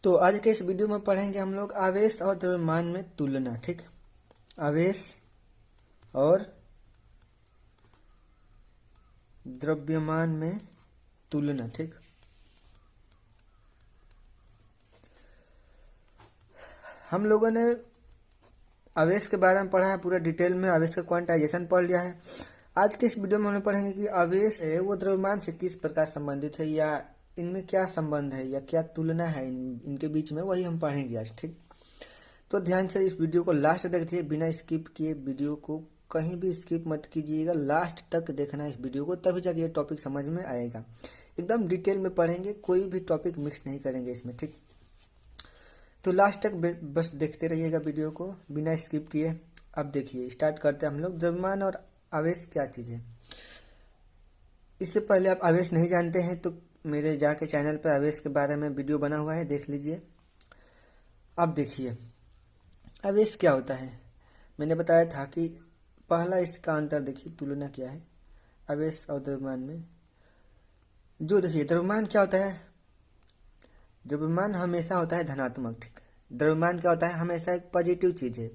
तो आज के इस वीडियो में पढ़ेंगे हम लोग आवेश और द्रव्यमान में तुलना। ठीक, आवेश और द्रव्यमान में तुलना। ठीक, हम लोगों ने आवेश के बारे में पढ़ा है, पूरा डिटेल में आवेश का क्वांटाइजेशन पढ़ लिया है। आज के इस वीडियो में हम पढ़ेंगे कि आवेश है वो द्रव्यमान से किस प्रकार संबंधित है, या इनमें क्या संबंध है, या क्या तुलना है इनके बीच में, वही हम पढ़ेंगे आज। ठीक, तो ध्यान से इस वीडियो को लास्ट तक देखिए, बिना स्किप किए वीडियो को कहीं भी स्किप मत कीजिएगा, लास्ट तक देखना इस वीडियो को, तभी जाके ये टॉपिक समझ में आएगा। एकदम डिटेल में पढ़ेंगे, कोई भी टॉपिक मिक्स नहीं करेंगे इसमें। ठीक, तो लास्ट तक बस देखते रहिएगा वीडियो को बिना स्किप किए। अब देखिए, स्टार्ट करते हैं हम लोग। द्रव्यमान और आवेश क्या चीज़ है। इससे पहले आप आवेश नहीं जानते हैं तो मेरे जाके चैनल पर आवेश के बारे में वीडियो बना हुआ है, देख लीजिए। अब देखिए आवेश क्या होता है। मैंने बताया था कि पहला इसका अंतर देखिए, तुलना क्या है आवेश और द्रव्यमान में। जो देखिए द्रव्यमान क्या होता है, द्रव्यमान हमेशा होता है धनात्मक। ठीक, द्रव्यमान क्या होता है, हमेशा एक पॉजिटिव चीज़ है।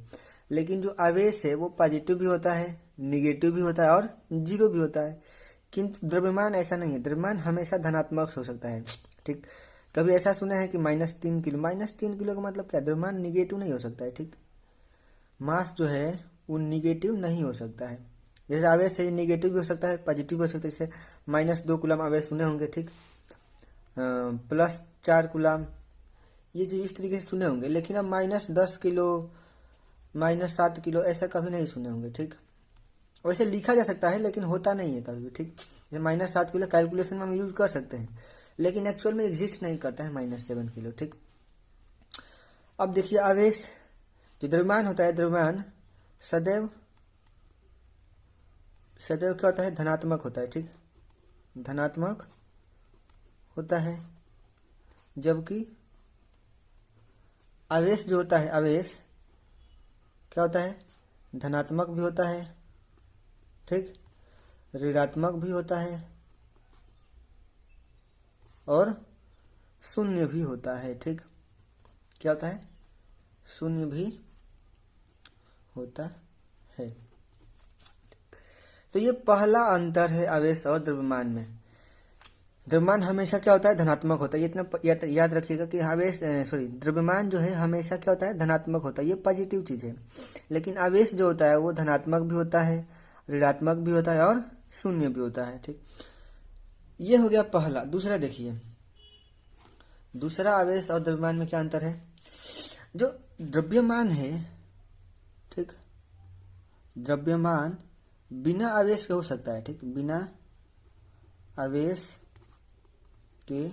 लेकिन जो आवेश है वो पॉजिटिव भी होता है, निगेटिव भी होता है और जीरो भी होता है। किंतु द्रव्यमान ऐसा नहीं है, द्रव्यमान हमेशा धनात्मक हो सकता है। ठीक, कभी ऐसा सुना है कि -3 किलो, -3 किलो का मतलब क्या, द्रव्यमान निगेटिव नहीं हो सकता है। ठीक, मास जो है वो निगेटिव नहीं हो सकता है। जैसे आवेश है निगेटिव भी हो सकता है, पॉजिटिव भी हो सकता है। जैसे -2 कूलम आवेश सुने होंगे। ठीक, +4 कूलम, ये चीज़ इस तरीके से सुने होंगे। लेकिन अब -10 किलो, -7 किलो ऐसा कभी नहीं सुने होंगे। ठीक, वैसे लिखा जा सकता है लेकिन होता नहीं है कभी भी। ठीक, जैसे -7 किलो कैलकुलेशन में हम यूज कर सकते हैं, लेकिन एक्चुअल में एग्जिस्ट नहीं करता है -7 किलो। ठीक, अब देखिए आवेश जो द्रव्यमान होता है, द्रव्यमान सदैव क्या होता है, धनात्मक होता है। ठीक, धनात्मक होता है, जबकि आवेश जो होता है, आवेश क्या होता है, धनात्मक भी होता है, ठीक, ऋणात्मक भी होता है और शून्य भी होता है। ठीक, क्या होता है, शून्य भी होता है। तो ये पहला अंतर है आवेश और द्रव्यमान में। द्रव्यमान हमेशा क्या होता है, धनात्मक होता है। ये इतना याद रखिएगा कि द्रव्यमान जो है हमेशा क्या होता है, धनात्मक होता है, ये पॉजिटिव चीज़ है। लेकिन आवेश जो होता है वो धनात्मक भी होता है, ऋणात्मक भी होता है और शून्य भी होता है। ठीक, ये हो गया पहला। दूसरा देखिए, दूसरा आवेश और द्रव्यमान में क्या अंतर है। जो द्रव्यमान है, ठीक, द्रव्यमान बिना आवेश के हो सकता है। ठीक, बिना आवेश के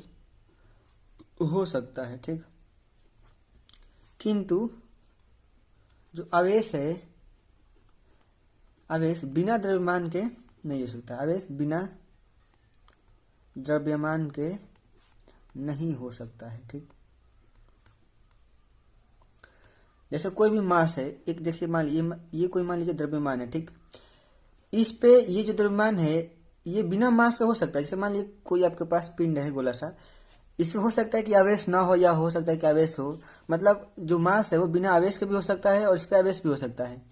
हो सकता है। ठीक, किंतु जो आवेश है, आवेश बिना द्रव्यमान के नहीं हो सकता। आवेश बिना द्रव्यमान के नहीं हो सकता है। ठीक, जैसे कोई भी मास है, एक देखिए मान लीजिए ये कोई मान लीजिए द्रव्यमान है। ठीक, इस पे ये जो द्रव्यमान है ये बिना मास का हो सकता है। जैसे मान लीजिए कोई आपके पास पिंड है गोला सा, इसमें हो सकता है कि आवेश ना हो या हो सकता है कि आवेश हो। मतलब जो मास है वो बिना आवेश के भी हो सकता है और इस पे आवेश भी हो सकता है।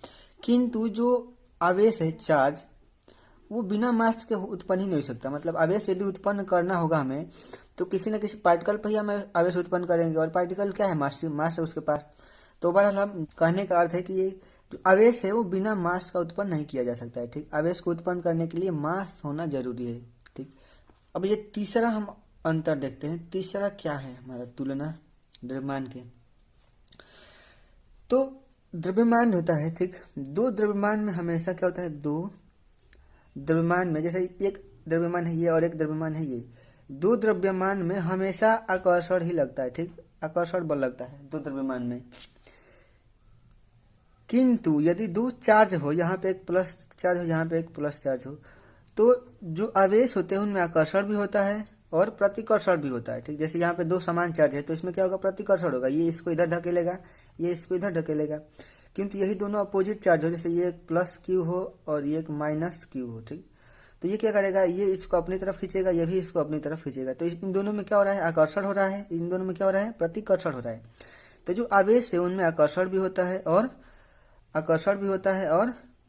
किंतु जो आवेश है, चार्ज, वो बिना मास के उत्पन्न ही नहीं हो सकता। मतलब आवेश यदि उत्पन्न करना होगा हमें, तो किसी न किसी पार्टिकल पर ही हमें आवेश उत्पन्न करेंगे, और पार्टिकल क्या है, मास है उसके पास। तो बहरहाल हम कहने का अर्थ है कि ये जो आवेश है वो बिना मास का उत्पन्न नहीं किया जा सकता है। ठीक, आवेश को उत्पन्न करने के लिए मास होना जरूरी है। ठीक, अब ये तीसरा हम अंतर देखते हैं। तीसरा क्या है हमारा, तुलना द्रव्यमान के। तो द्रव्यमान होता है, ठीक, दो द्रव्यमान में हमेशा क्या होता है, दो द्रव्यमान में, जैसे एक द्रव्यमान है ये और एक द्रव्यमान है ये, दो द्रव्यमान में हमेशा आकर्षण ही लगता है। ठीक, आकर्षण बल लगता है दो द्रव्यमान में। किंतु यदि दो चार्ज हो, यहाँ पे एक प्लस चार्ज हो, यहाँ पे एक प्लस चार्ज हो, तो जो आवेश होते हैं उनमें आकर्षण भी होता है और प्रतिकर्षण भी होता है। ठीक, जैसे यहाँ पे दो समान चार्ज है तो इसमें क्या होगा, प्रतिकर्षण होगा, ये इसको इधर धकेलेगा, ये इसको इधर धकेलेगा। किंतु यही दोनों अपोजिट चार्ज हो, जैसे ये एक प्लस क्यू हो और ये एक माइनस क्यू हो। ठीक, तो ये क्या करेगा, ये इसको अपनी तरफ खींचेगा, ये भी इसको अपनी तरफ खींचेगा। तो इन दोनों में क्या हो रहा है, आकर्षण हो रहा है। इन दोनों में क्या हो रहा है, प्रतिकर्षण हो रहा है। तो जो आवेश है उनमें आकर्षण भी होता है और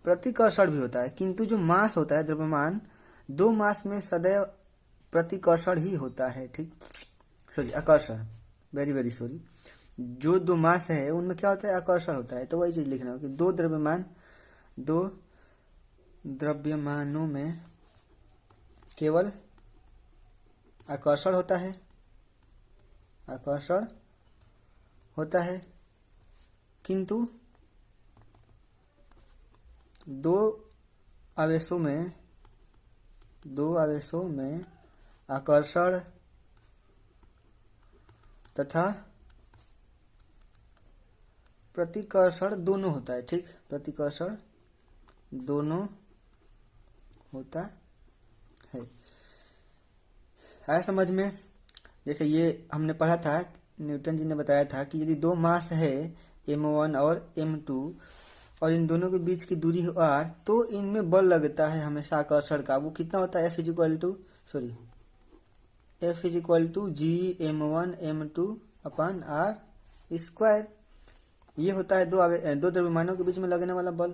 प्रतिकर्षण भी होता है। किंतु जो मास होता है, द्रव्यमान, दो मास में सदैव प्रतिकर्षण ही होता है। ठीक, सॉरी, आकर्षण, वेरी वेरी सॉरी। जो दो मास है उनमें क्या होता है, आकर्षण होता है। तो वही चीज लिखना होगा कि दो द्रव्यमानों में केवल आकर्षण होता है, किंतु दो आवेशों में आकर्षण तथा प्रतिकर्षण दोनों होता है। ठीक, प्रतिकर्षण दोनों होता है। आया समझ में? जैसे ये हमने पढ़ा था, न्यूटन जी ने बताया था कि यदि दो मास है m1 और m2 और इन दोनों के बीच की दूरी है r, तो इनमें बल लगता है हमेशा आकर्षण का। वो कितना होता है, F is G m1 m2 अपन r स्क्वायर। ये होता है दो द्रव्यमानों के बीच में लगने वाला बल।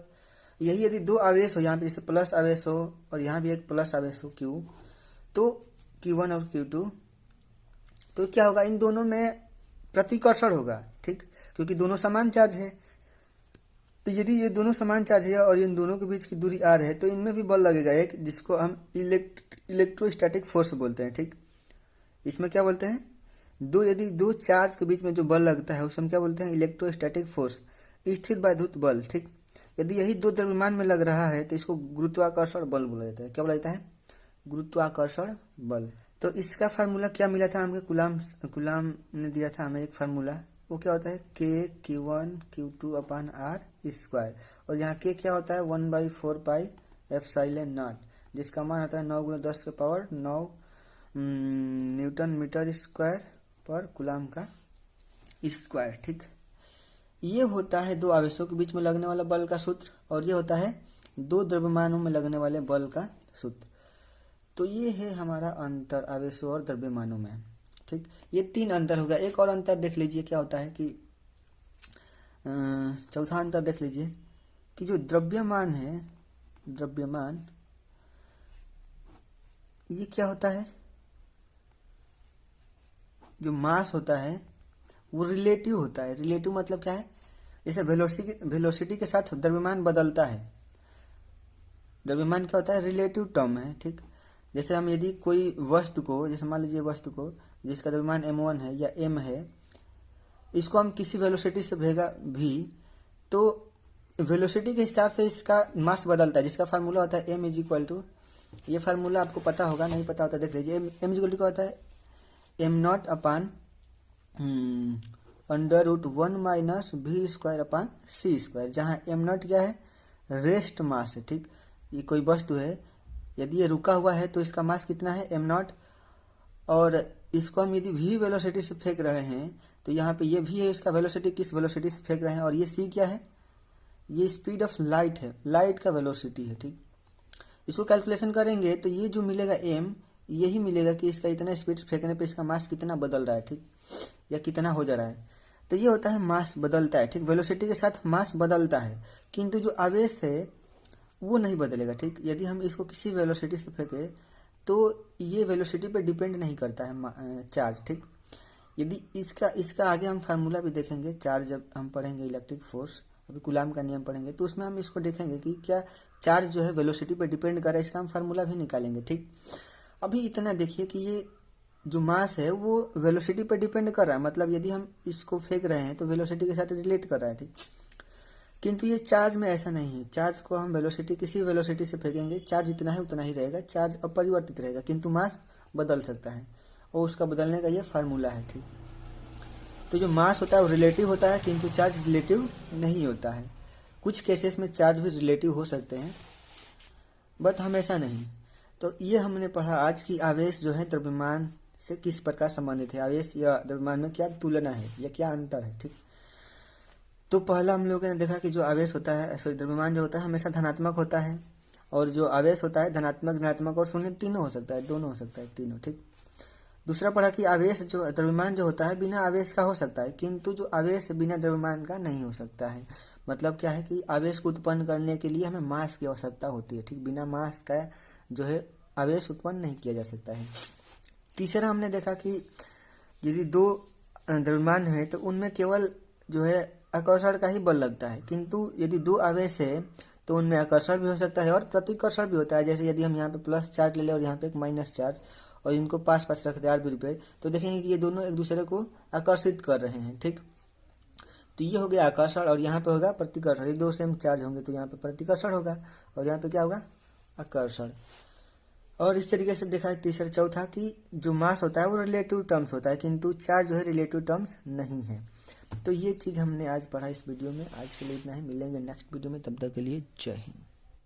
यही यदि दो आवेश हो, यहाँ पे जैसे प्लस आवेश हो और यहाँ भी एक प्लस आवेश हो Q, तो Q1 और Q2, तो क्या होगा, इन दोनों में प्रतिकर्षण होगा। ठीक, क्योंकि दोनों समान चार्ज है। तो यदि ये दोनों समान चार्ज है और इन दोनों के बीच की दूरी r है, तो इनमें भी बल लगेगा एक, जिसको हम इलेक्ट्रोस्टैटिक फोर्स बोलते हैं। ठीक, इसमें क्या बोलते हैं, यदि दो चार्ज के बीच में जो बल लगता है उसे हम क्या बोलते हैं, इलेक्ट्रोस्टैटिक फोर्स, स्थिर वैद्युत बल। ठीक, यदि यही दो द्रव्यमान में लग रहा है तो इसको गुरुत्वाकर्षण बल बोला जाता है। क्या बोला जाता है, गुरुत्वाकर्षण बल। तो इसका फार्मूला क्या मिला था हमें, कुलाम ने दिया था हमें एक फार्मूला। वो क्या होता है, K(Q1 Q2 अपन r स्क्वायर), और यहाँ K क्या होता है, 1/4 पाई एप्सिलॉन नॉट, जिसका मान होता है 9 × 10 के पावर 9 न्यूटन मीटर स्क्वायर पर कूलाम का स्क्वायर। ठीक, ये होता है दो आवेशों के बीच में लगने वाला बल का सूत्र, और ये होता है दो द्रव्यमानों में लगने वाले बल का सूत्र। तो ये है हमारा अंतर आवेशों और द्रव्यमानों में। ठीक, ये तीन अंतर हो गया। एक और अंतर देख लीजिए क्या होता है कि चौथा अंतर देख लीजिए कि जो द्रव्यमान है, द्रव्यमान, ये क्या होता है, जो मास होता है वो रिलेटिव होता है। रिलेटिव मतलब क्या है, जैसे वेलोसिटी के साथ द्रव्यमान बदलता है। द्रव्यमान क्या होता है, रिलेटिव टर्म है। ठीक, जैसे हम यदि कोई वस्तु को, जैसे मान लीजिए वस्तु को जिसका द्रव्यमान m1 है या m है, इसको हम किसी वेलोसिटी से भेगा भी, तो वेलोसिटी के हिसाब से इसका मास बदलता है, जिसका फार्मूला होता है m इज, ये फार्मूला आपको पता होगा, नहीं पता होता देख लीजिए। m इज क्या होता है, m0 अपन √1 - v² अपन c², जहाँ m0 क्या है, रेस्ट मास है। ठीक, ये कोई वस्तु है, यदि ये रुका हुआ है तो इसका मास कितना है, m0, और इसको हम यदि v वेलोसिटी से फेंक रहे हैं तो यहाँ पे ये v है, इसका वेलोसिटी किस वेलोसिटी से फेंक रहे हैं, और ये c क्या है, ये स्पीड ऑफ लाइट है, लाइट का वेलोसिटी है। ठीक, इसको कैलकुलेशन करेंगे तो ये जो मिलेगा m, यही मिलेगा कि इसका इतना स्पीड फेंकने पे इसका मास कितना बदल रहा है। ठीक, या कितना हो जा रहा है। तो ये होता है मास बदलता है। ठीक, वेलोसिटी के साथ मास बदलता है, किंतु जो आवेश है वो नहीं बदलेगा। ठीक, यदि हम इसको किसी वेलोसिटी से फेंके तो ये वेलोसिटी पे डिपेंड नहीं करता है चार्ज। ठीक, यदि इसका आगे हम फार्मूला भी देखेंगे, चार्ज जब हम पढ़ेंगे इलेक्ट्रिक फोर्स, अभी कूलाम का नियम पढ़ेंगे, तो उसमें हम इसको देखेंगे कि क्या चार्ज जो है वेलोसिटी पे डिपेंड कर रहा है, इसका हम फार्मूला भी निकालेंगे। ठीक, अभी इतना देखिए कि ये जो मास है वो वेलोसिटी पे डिपेंड कर रहा है, मतलब यदि हम इसको फेंक रहे हैं तो वेलोसिटी के साथ रिलेट कर रहा है। ठीक, किंतु ये चार्ज में ऐसा नहीं है। चार्ज को हम किसी वेलोसिटी से फेंकेंगे, चार्ज इतना है उतना ही रहेगा, चार्ज अपरिवर्तित रहेगा, किंतु मास बदल सकता है, और उसका बदलने का ये फार्मूला है। ठीक, तो जो मास होता है वो रिलेटिव होता है, किंतु चार्ज रिलेटिव नहीं होता है। कुछ केसेस में चार्ज भी रिलेटिव हो सकते हैं, बट हमेशा नहीं। तो ये हमने पढ़ा आज की आवेश जो है द्रव्यमान से किस प्रकार संबंधित है, आवेश या द्रव्यमान में क्या तुलना है या क्या अंतर है। ठीक, तो पहला हम लोगों ने देखा कि जो आवेश होता है, द्रव्यमान जो होता है हमेशा धनात्मक होता है, और जो आवेश होता है धनात्मक, ऋणात्मक और शून्य तीनों हो सकता है, दोनों हो सकता है, तीनों। ठीक। दूसरा पढ़ा कि आवेश जो द्रव्यमान जो होता है बिना आवेश का हो सकता है, किंतु जो आवेश बिना द्रव्यमान का नहीं हो सकता है। मतलब क्या है कि आवेश को उत्पन्न करने के लिए हमें मास की आवश्यकता होती है। ठीक। बिना मास का जो है आवेश उत्पन्न नहीं किया जा सकता है। तीसरा हमने देखा कि यदि दो द्रव्यमान है तो उनमें केवल जो है आकर्षण का ही बल लगता है, किंतु यदि दो आवेश है तो उनमें आकर्षण भी हो सकता है और प्रतिकर्षण भी होता है। जैसे यदि हम यहाँ पे प्लस चार्ज ले लें और यहाँ पे एक माइनस चार्ज और इनको पास पास रख दें r दूरी पे, तो देखेंगे कि ये दोनों एक दूसरे को आकर्षित कर रहे हैं। ठीक। तो ये हो गया आकर्षण और यहाँ पे होगा प्रतिकर्षण। ये दो सेम चार्ज होंगे तो यहाँ पे प्रतिकर्षण होगा और यहाँ पे क्या होगा, आकर्षण। और इस तरीके से देखा है। तीसरा चौथा कि जो मास होता है वो रिलेटिव टर्म्स होता है, किंतु चार्ज जो है रिलेटिव टर्म्स नहीं है। तो ये चीज़ हमने आज पढ़ा इस वीडियो में। आज के लिए इतना ही, मिलेंगे नेक्स्ट वीडियो में, तब तक के लिए जय हिंद।